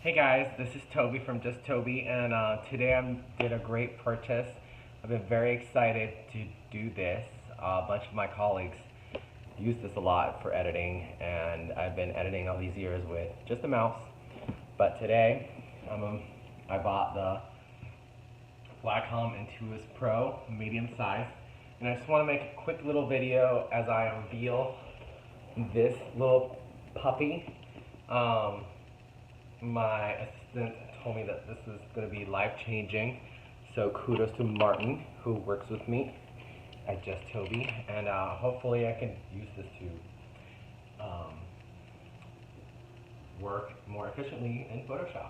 Hey guys, this is Toby from Just Toby, and today I did a great purchase. I've been very excited to do this. A bunch of my colleagues use this a lot for editing, and I've been editing all these years with just a mouse. But today, I bought the Wacom Intuos Pro, medium size, and I just want to make a quick little video as I unveil this little puppy. My assistant told me that this is going to be life-changing, so kudos to Martin, who works with me at Just Toby, and hopefully I can use this to work more efficiently in Photoshop.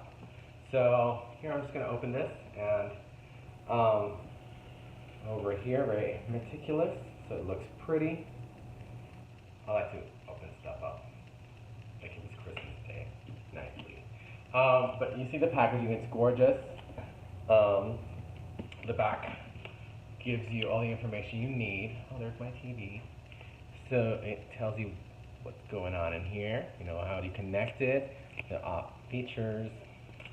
So here I'm just going to open this, and over here, very meticulous, so it looks pretty. I like to open stuff up like it was Christmas Day, nicely. But you see the packaging, it's gorgeous. The back gives you all the information you need. Oh, there's my TV. So it tells you what's going on in here, you know, how you connect it, the features,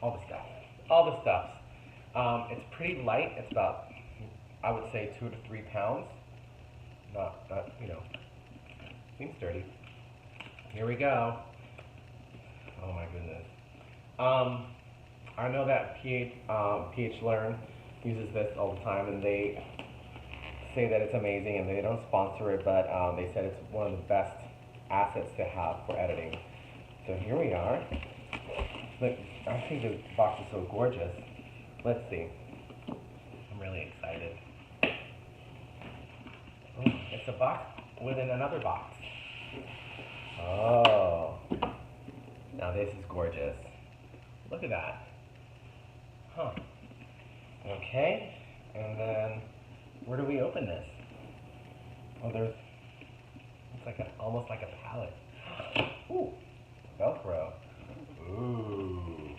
all the stuff. All the stuff. It's pretty light. It's about, I would say, 2 to 3 pounds. Not, you know, seems sturdy. Here we go. Oh my goodness. I know that PH Learn uses this all the time, and they say that it's amazing, and they don't sponsor it, but they said it's one of the best assets to have for editing. So here we are. Look, I think the box is so gorgeous. Let's see. I'm really excited. Oh, it's a box within another box. Oh, now this is gorgeous. Look at that. Huh. Okay, and then where do we open this? Oh, there's, it's like almost like a palette. Ooh, Velcro. Ooh,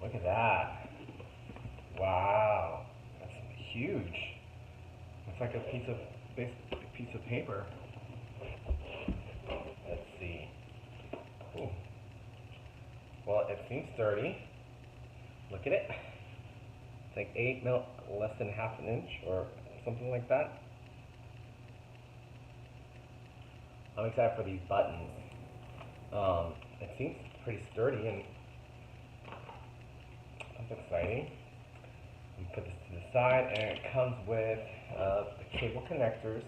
look at that. Wow, that's huge. It's like a piece of paper. Let's see. Cool. Well, it seems sturdy. Look at it. It's like 8 mil, less than half an inch or something like that. I'm excited for these buttons. It seems pretty sturdy, and that's exciting. We put this to the side, and it comes with the cable connectors,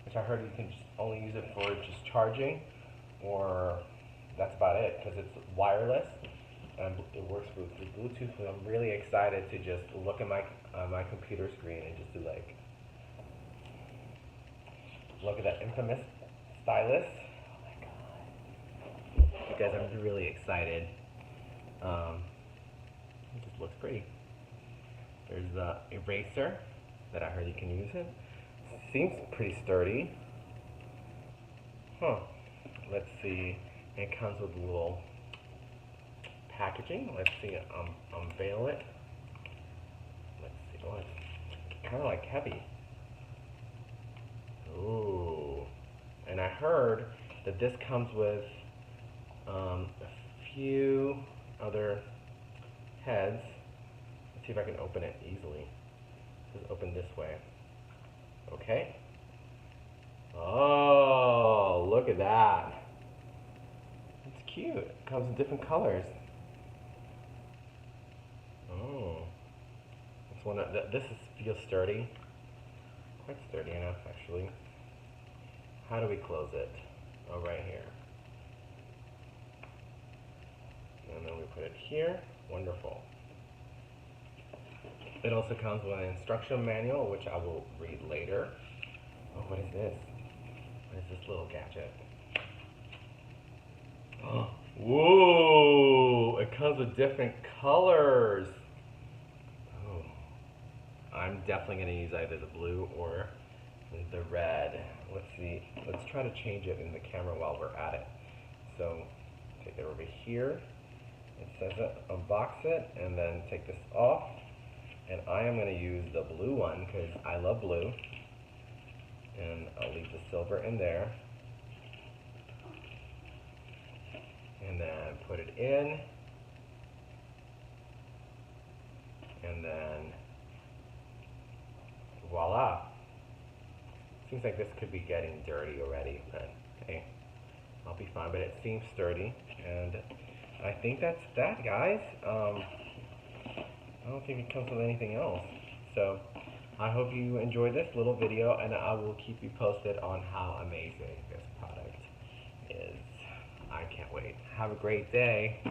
which I heard you can only use it for just charging, or that's about it, because it's wireless and it works with Bluetooth. So I'm really excited to just look at my computer screen and just do like, look at that infamous stylus. Oh my god, you guys, I'm really excited. It just looks pretty. There's the eraser that I heard you can use it. Seems pretty sturdy. Huh. Let's see. It comes with a little packaging. Let's see, unveil it. Let's see. Oh, it's kind of like heavy. Ooh. And I heard that this comes with a few other heads. Let's see if I can open it easily. Just open this way. Okay. Oh, look at that. It's cute. It comes in different colors. Oh. It's one of this feels sturdy. Quite sturdy enough, actually. How do we close it? Oh, right here. And then we put it here. Wonderful. It also comes with an instruction manual, which I will read later. Oh, what is this? What is this little gadget? Oh, whoa! It comes with different colors. Oh, I'm definitely going to use either the blue or the red. Let's see. Let's try to change it in the camera while we're at it. So, take it over here. It says it, unbox it, and then take this off. And I am going to use the blue one because I love blue. And I'll leave the silver in there. And then put it in. and then voila. Seems like this could be getting dirty already, but hey, I'll be fine. But it seems sturdy, and I think that's that, guys. I don't think it comes with anything else. So I hope you enjoyed this little video, and I will keep you posted on how amazing this product is. I can't wait. Have a great day.